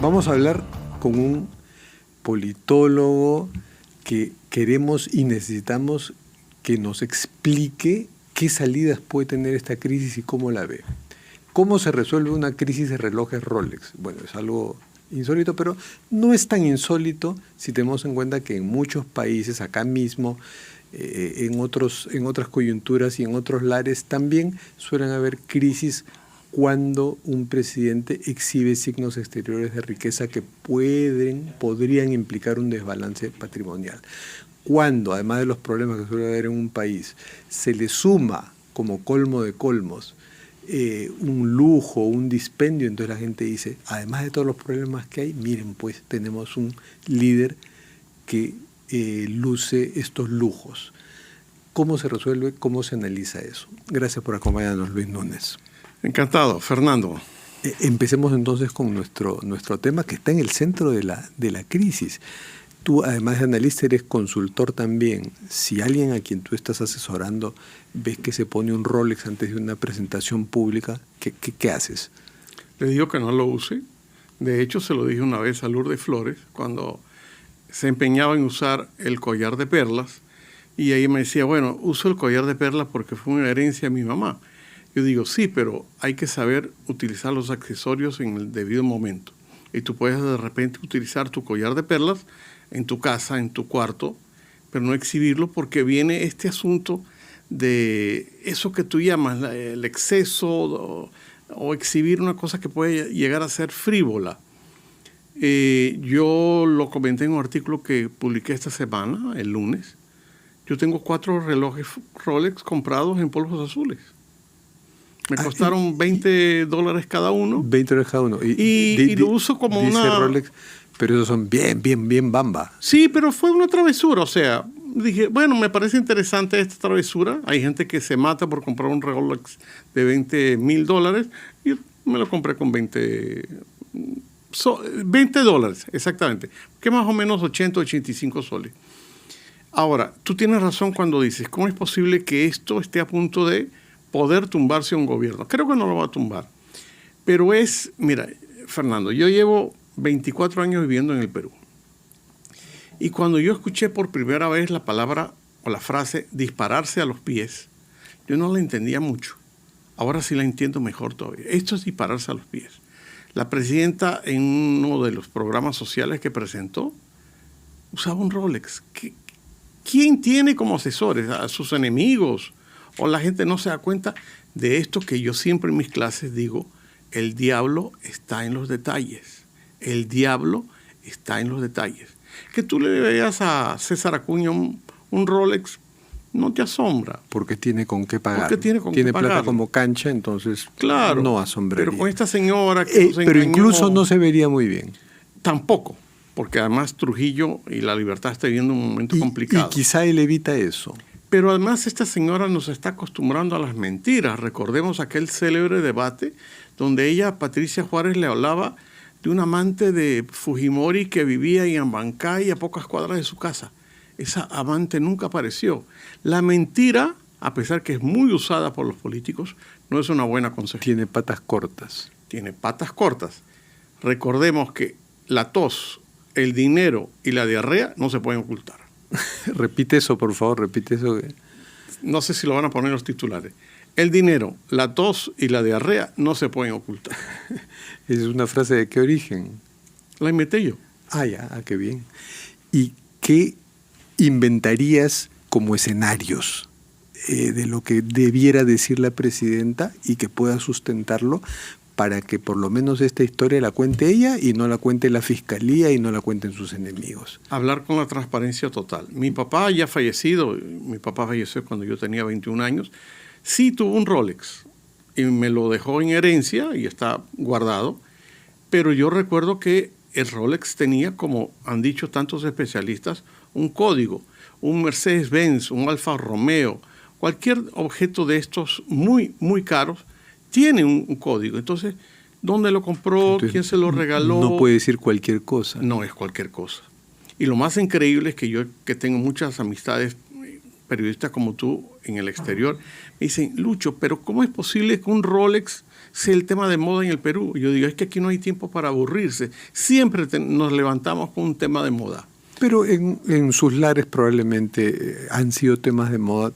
Vamos a hablar con un politólogo que queremos y necesitamos que nos explique qué salidas puede tener esta crisis y cómo la ve. ¿Cómo se resuelve una crisis de relojes Rolex? Bueno, es algo insólito, pero no es tan insólito si tenemos en cuenta que en muchos países, acá mismo, en otras coyunturas y en otros lares, también suelen haber crisis cuando un presidente exhibe signos exteriores de riqueza que podrían implicar un desbalance patrimonial. Cuando, además de los problemas que suele haber en un país, se le suma como colmo de colmos un lujo, un dispendio, entonces la gente dice, además de todos los problemas que hay, miren, pues tenemos un líder que luce estos lujos. ¿Cómo se resuelve? ¿Cómo se analiza eso? Gracias por acompañarnos, Luis Núñez. Encantado, Fernando. Empecemos entonces con nuestro tema que está en el centro de la crisis. Tú, además de analista, eres consultor también. Si alguien a quien tú estás asesorando ves que se pone un Rolex antes de una presentación pública, ¿qué haces? Le digo que no lo use. De hecho, se lo dije una vez a Lourdes Flores cuando se empeñaba en usar el collar de perlas y ella me decía, bueno, uso el collar de perlas porque fue una herencia de mi mamá. Yo digo, sí, pero hay que saber utilizar los accesorios en el debido momento. Y tú puedes de repente utilizar tu collar de perlas en tu casa, en tu cuarto, pero no exhibirlo porque viene este asunto de eso que tú llamas el exceso o exhibir una cosa que puede llegar a ser frívola. Yo lo comenté en un artículo que publiqué esta semana, el lunes. Yo tengo 4 relojes Rolex comprados en polvos azules. Me costaron $20 cada uno. $20 cada uno. Y lo uso como una... Rolex, pero esos son bien bamba. Sí, pero fue una travesura. O sea, dije, bueno, me parece interesante esta travesura. Hay gente que se mata por comprar un Rolex de $20,000. Yo me lo compré con $20, exactamente. Que más o menos 85 soles. Ahora, tú tienes razón cuando dices, ¿cómo es posible que esto esté a punto de poder tumbarse un gobierno? Creo que no lo va a tumbar. Pero mira, Fernando, yo llevo 24 años viviendo en el Perú. Y cuando yo escuché por primera vez la palabra o la frase dispararse a los pies, yo no la entendía mucho. Ahora sí la entiendo mejor todavía. Esto es dispararse a los pies. La presidenta en uno de los programas sociales que presentó usaba un Rolex. ¿Quién tiene como asesores? ¿A sus enemigos? ¿O la gente no se da cuenta de esto que yo siempre en mis clases digo? El diablo está en los detalles. El diablo está en los detalles. Que tú le veas a César Acuña un Rolex, no te asombra. Porque tiene con qué pagar. Porque tiene plata como cancha, entonces claro, no asombraría. Pero con esta señora que pero incluso no se vería muy bien. Tampoco, porque además Trujillo y La Libertad está viviendo un momento complicado. Y quizá él evita eso. Pero además esta señora nos está acostumbrando a las mentiras. Recordemos aquel célebre debate donde ella, Patricia Juárez, le hablaba de un amante de Fujimori que vivía en Abancay, a pocas cuadras de su casa. Esa amante nunca apareció. La mentira, a pesar que es muy usada por los políticos, no es una buena consejera. Tiene patas cortas. Tiene patas cortas. Recordemos que la tos, el dinero y la diarrea no se pueden ocultar. Repite eso, por favor, repite eso. No sé si lo van a poner los titulares. El dinero, la tos y la diarrea no se pueden ocultar. ¿Es una frase de qué origen? La inventé yo. Qué bien. ¿Y qué inventarías como escenarios de lo que debiera decir la presidenta y que pueda sustentarlo para que por lo menos esta historia la cuente ella y no la cuente la fiscalía y no la cuenten sus enemigos? Hablar con la transparencia total. Mi papá ya fallecido, mi papá falleció cuando yo tenía 21 años, sí tuvo un Rolex y me lo dejó en herencia y está guardado, pero yo recuerdo que el Rolex tenía, como han dicho tantos especialistas, un código, un Mercedes-Benz, un Alfa Romeo, cualquier objeto de estos muy, muy caros, tiene un código. Entonces, ¿dónde lo compró? Entonces, ¿quién se lo regaló? No puede decir cualquier cosa. No es cualquier cosa. Y lo más increíble es que yo, que tengo muchas amistades periodistas como tú en el exterior, me dicen, Lucho, pero ¿cómo es posible que un Rolex es el tema de moda en el Perú. Yo digo, es que aquí no hay tiempo para aburrirse. Siempre nos levantamos con un tema de moda. Pero en sus lares probablemente han sido temas de moda,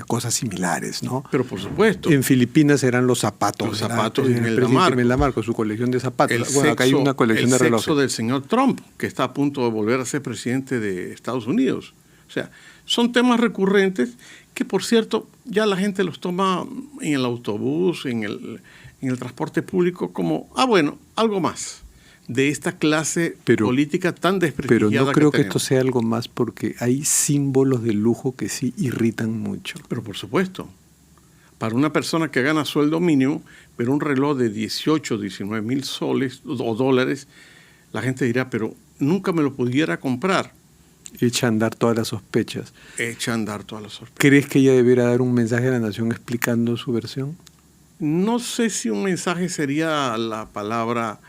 cosas similares, ¿no? Pero por supuesto. En Filipinas eran los zapatos. Los zapatos en el Imelda Marcos, su colección de zapatos. Bueno, acá hay una colección de relojes. El sexo del señor Trump, que está a punto de volver a ser presidente de Estados Unidos. O sea, son temas recurrentes que, por cierto, ya la gente los toma en el autobús, en el transporte público como, bueno, algo más de esta clase política tan desprestigiada. Pero no creo que esto sea algo más, porque hay símbolos de lujo que sí irritan mucho. Pero por supuesto, para una persona que gana sueldo mínimo, pero un reloj de 18, 19 mil soles o dólares, la gente dirá, pero nunca me lo pudiera comprar. Echa a andar todas las sospechas. Echa a andar todas las sospechas. ¿Crees que ella debiera dar un mensaje a la nación explicando su versión? No sé si un mensaje sería la palabra,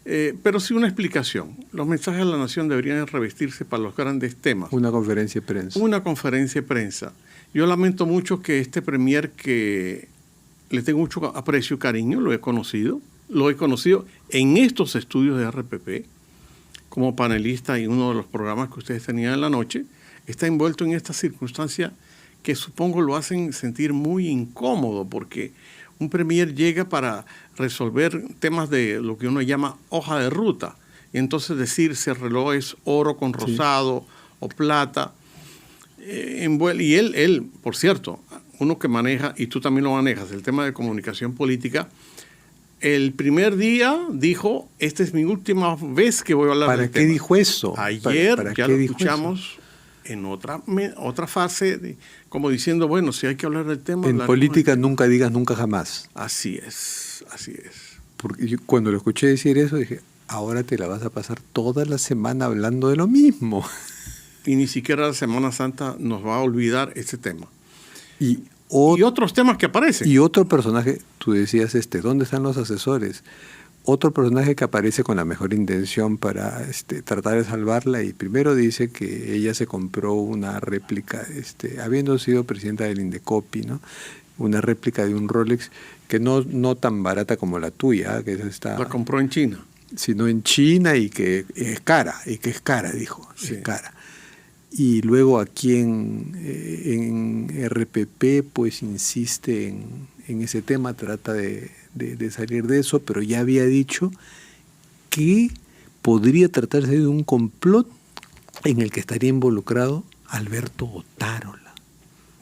pero sí una explicación. Los mensajes a la nación deberían revestirse para los grandes temas. Una conferencia de prensa. Una conferencia de prensa. Yo lamento mucho que este premier, que le tengo mucho aprecio y cariño, lo he conocido en estos estudios de RPP, como panelista en uno de los programas que ustedes tenían en la noche, está envuelto en esta circunstancia que supongo lo hacen sentir muy incómodo, porque un premier llega para resolver temas de lo que uno llama hoja de ruta, y entonces decir si el reloj es oro con rosado o plata. Y él, por cierto, uno que maneja, y tú también lo manejas, el tema de comunicación política, el primer día dijo, esta es mi última vez que voy a hablar del tema. ¿Para qué dijo eso? Ayer ya lo escuchamos en otra fase, como diciendo, bueno, si hay que hablar del tema... En política nunca digas nunca jamás. Así es. Porque yo, cuando lo escuché decir eso, dije, ahora te la vas a pasar toda la semana hablando de lo mismo. Y ni siquiera la Semana Santa nos va a olvidar ese tema. Y otros temas que aparecen. Y otro personaje, tú decías, ¿dónde están los asesores? Otro personaje que aparece con la mejor intención para tratar de salvarla, y primero dice que ella se compró una réplica, habiendo sido presidenta del Indecopi, ¿no? Una réplica de un Rolex que no tan barata como la tuya, que la compró en China. Sino en China, y que es cara, dijo, sí. Es cara. Y luego aquí en RPP pues insiste en ese tema, trata de salir de eso, pero ya había dicho que podría tratarse de un complot en el que estaría involucrado Alberto Otárola.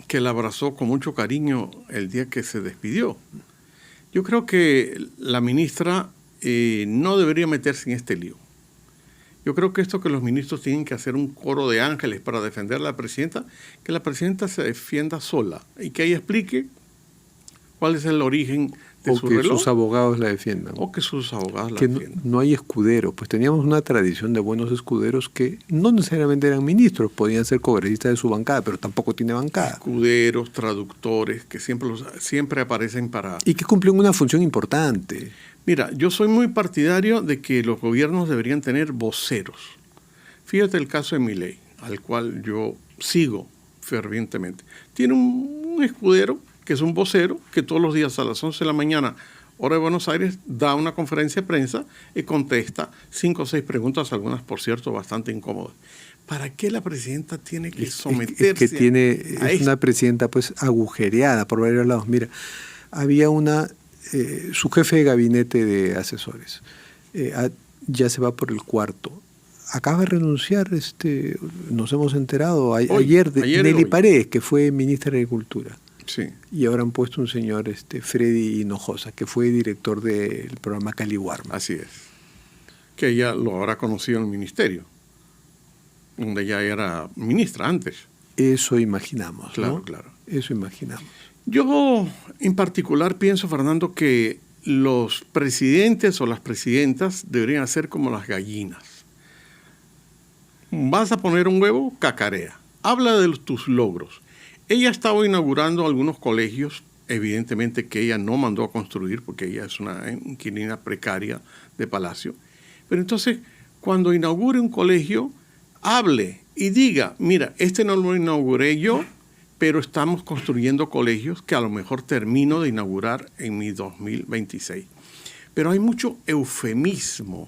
Que la abrazó con mucho cariño el día que se despidió. Yo creo que la ministra no debería meterse en este lío. Yo creo que esto que los ministros tienen que hacer un coro de ángeles para defender a la presidenta, que la presidenta se defienda sola y que ella explique cuál es el origen de su reloj. O que sus abogados la defiendan. O que sus abogados la que defiendan. No hay escuderos. Pues teníamos una tradición de buenos escuderos que no necesariamente eran ministros, podían ser congresistas de su bancada, pero tampoco tiene bancada. Escuderos, traductores, que siempre aparecen para... Y que cumplen una función importante. Mira, yo soy muy partidario de que los gobiernos deberían tener voceros. Fíjate el caso de Milei, al cual yo sigo fervientemente. Tiene un escudero que es un vocero que todos los días a las 11 de la mañana, hora de Buenos Aires, da una conferencia de prensa y contesta 5 o 6 preguntas, algunas, por cierto, bastante incómodas. ¿Para qué la presidenta tiene que someterse es una presidenta pues agujereada por varios lados? Mira, había su jefe de gabinete de asesores, ya se va por el cuarto. Acaba de renunciar, nos hemos enterado ayer Nelly Paredes, que fue ministra de Agricultura. Sí. Y ahora han puesto un señor, Freddy Hinojosa, que fue director del programa Caliwarma. Así es. Que ella lo habrá conocido en el ministerio, donde ella era ministra antes. Eso imaginamos, claro, ¿no? Claro. Eso imaginamos. Yo en particular pienso, Fernando, que los presidentes o las presidentas deberían ser como las gallinas. Vas a poner un huevo, cacarea. Habla de tus logros. Ella estaba inaugurando algunos colegios, evidentemente que ella no mandó a construir porque ella es una inquilina precaria de Palacio. Pero entonces, cuando inaugure un colegio, hable y diga, mira, no lo inauguré yo, pero estamos construyendo colegios que a lo mejor termino de inaugurar en mi 2026. Pero hay mucho eufemismo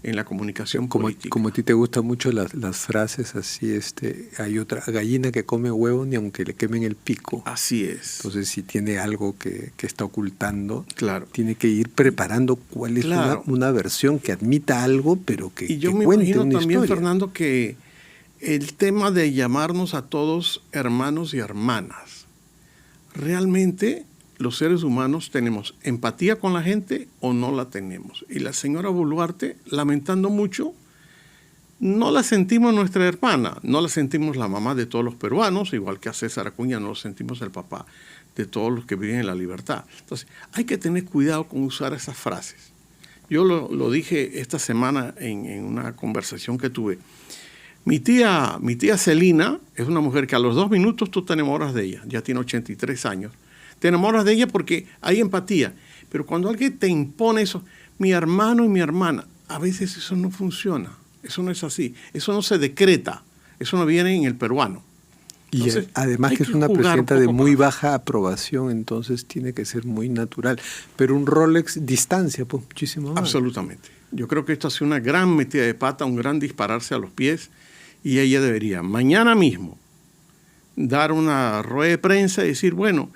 en la comunicación política. Como a ti te gustan mucho las frases así, hay otra gallina que come huevo ni aunque le quemen el pico. Así es. Entonces, si tiene algo que está ocultando, claro, tiene que ir preparando cuál es una versión que admita algo, pero que y yo que me cuente imagino una también, historia. Fernando, que el tema de llamarnos a todos hermanos y hermanas, realmente los seres humanos tenemos empatía con la gente o no la tenemos. Y la señora Boluarte, lamentando mucho, no la sentimos nuestra hermana, no la sentimos la mamá de todos los peruanos, igual que a César Acuña no lo sentimos el papá de todos los que viven en la libertad. Entonces, hay que tener cuidado con usar esas frases. Yo lo dije esta semana en una conversación que tuve. Mi tía Celina es una mujer que a los 2 minutos tú te enamoras de ella, ya tiene 83 años. Te enamoras de ella porque hay empatía. Pero cuando alguien te impone eso, mi hermano y mi hermana, a veces eso no funciona. Eso no es así. Eso no se decreta. Eso no viene en el peruano. Entonces, y además que es una presidenta de muy baja aprobación, entonces tiene que ser muy natural. Pero un Rolex distancia, pues muchísimo más. Absolutamente. Yo creo que esto ha sido una gran metida de pata, un gran dispararse a los pies, y ella debería mañana mismo dar una rueda de prensa y decir, bueno,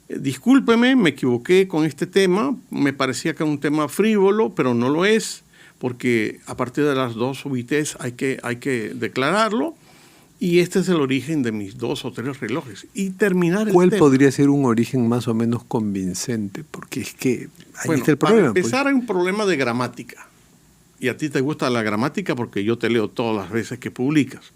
discúlpeme, me equivoqué con este tema, me parecía que era un tema frívolo, pero no lo es, porque a partir de las 2 UITs hay que declararlo, y este es el origen de mis 2 o 3 relojes. Y terminar el tema. ¿Cuál podría ser un origen más o menos convincente? Porque es que ahí está el problema. Para empezar, hay un problema de gramática. Y a ti te gusta la gramática porque yo te leo todas las veces que publicas.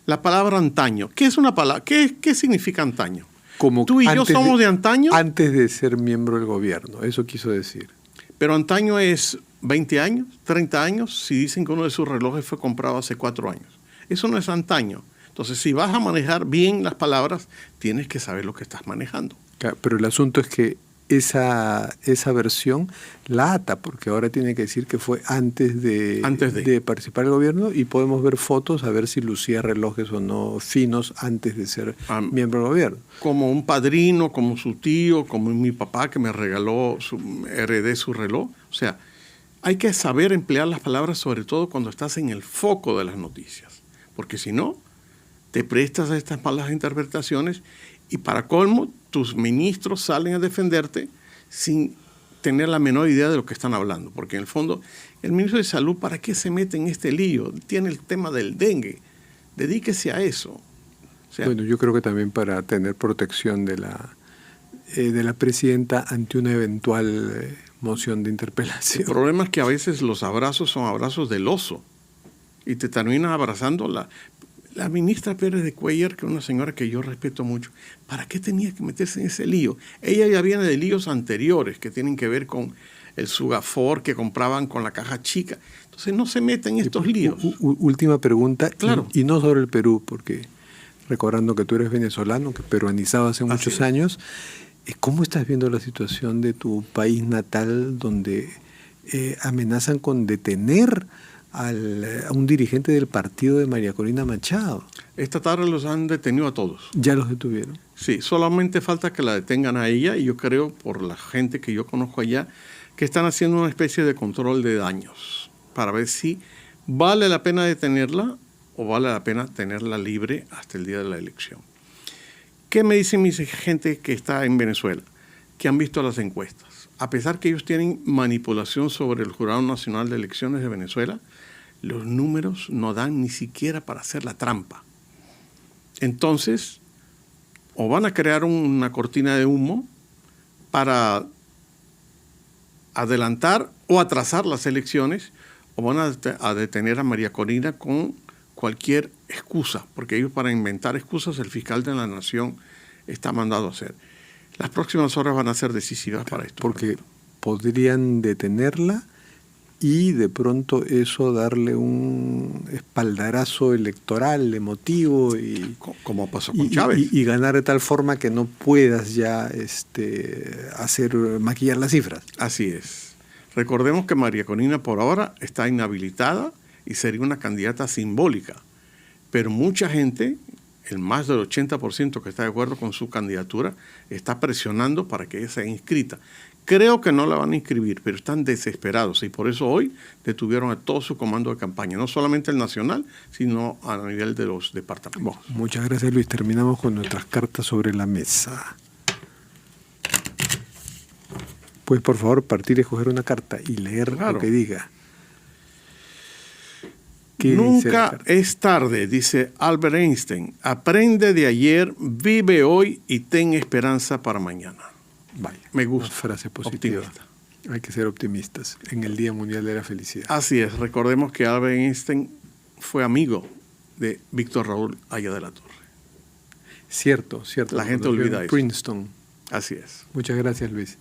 La palabra antaño. ¿Qué es una palabra? ¿Qué significa antaño? Como ¿Tú y yo somos de antaño? Antes de ser miembro del gobierno, eso quiso decir. Pero antaño es 20 años, 30 años, si dicen que uno de sus relojes fue comprado hace 4 años. Eso no es antaño. Entonces, si vas a manejar bien las palabras, tienes que saber lo que estás manejando. Claro, pero el asunto es que esa versión la ata, porque ahora tiene que decir que fue antes de participar en el gobierno, y podemos ver fotos a ver si lucía relojes o no finos antes de ser miembro del gobierno. Como un padrino, como su tío, como mi papá que me regaló, heredé su reloj. O sea, hay que saber emplear las palabras, sobre todo cuando estás en el foco de las noticias, porque si no, te prestas a estas malas interpretaciones y para colmo, tus ministros salen a defenderte sin tener la menor idea de lo que están hablando. Porque en el fondo, el ministro de Salud, ¿para qué se mete en este lío? Tiene el tema del dengue. Dedíquese a eso. O sea, bueno, yo creo que también para tener protección de la presidenta ante una eventual moción de interpelación. El problema es que a veces los abrazos son abrazos del oso y te terminas abrazando la ministra Pérez de Cuellar, que es una señora que yo respeto mucho. ¿Para qué tenía que meterse en ese lío? Ella ya viene de líos anteriores que tienen que ver con el Sugafor que compraban con la caja chica. Entonces no se meten en estos líos. Última pregunta, claro. y no sobre el Perú, porque recordando que tú eres venezolano, que peruanizado hace muchos años, ¿cómo estás viendo la situación de tu país natal donde amenazan con detener a un dirigente del partido de María Corina Machado? Esta tarde los han detenido a todos. ¿Ya los detuvieron? Sí, solamente falta que la detengan a ella, y yo creo, por la gente que yo conozco allá, que están haciendo una especie de control de daños para ver si vale la pena detenerla o vale la pena tenerla libre hasta el día de la elección. ¿Qué me dice mi gente que está en Venezuela? Que han visto las encuestas. A pesar que ellos tienen manipulación sobre el Jurado Nacional de Elecciones de Venezuela, los números no dan ni siquiera para hacer la trampa. Entonces, o van a crear una cortina de humo para adelantar o atrasar las elecciones, o van a detener a María Corina con cualquier excusa, porque ellos, para inventar excusas, el fiscal de la Nación está mandado a hacer. Las próximas horas van a ser decisivas para esto. Porque podrían detenerla y de pronto eso darle un espaldarazo electoral, emotivo, y como pasó con Chávez. Y ganar de tal forma que no puedas ya maquillar las cifras. Así es. Recordemos que María Corina por ahora está inhabilitada y sería una candidata simbólica. Pero mucha gente el más del 80% que está de acuerdo con su candidatura, está presionando para que ella sea inscrita. Creo que no la van a inscribir, pero están desesperados y por eso hoy detuvieron a todo su comando de campaña, no solamente el nacional, sino a nivel de los departamentos. Bueno, muchas gracias, Luis. Terminamos con nuestras cartas sobre la mesa. Puedes, por favor, partir y escoger una carta y leer lo que diga. Nunca es tarde, dice Albert Einstein. Aprende de ayer, vive hoy y ten esperanza para mañana. Vaya, me gusta. Una frase positiva. Optimista. Hay que ser optimistas en el Día Mundial de la Felicidad. Así es. Recordemos que Albert Einstein fue amigo de Víctor Raúl Haya de la Torre. Cierto. La gente olvida eso. Princeton. Así es. Muchas gracias, Luis.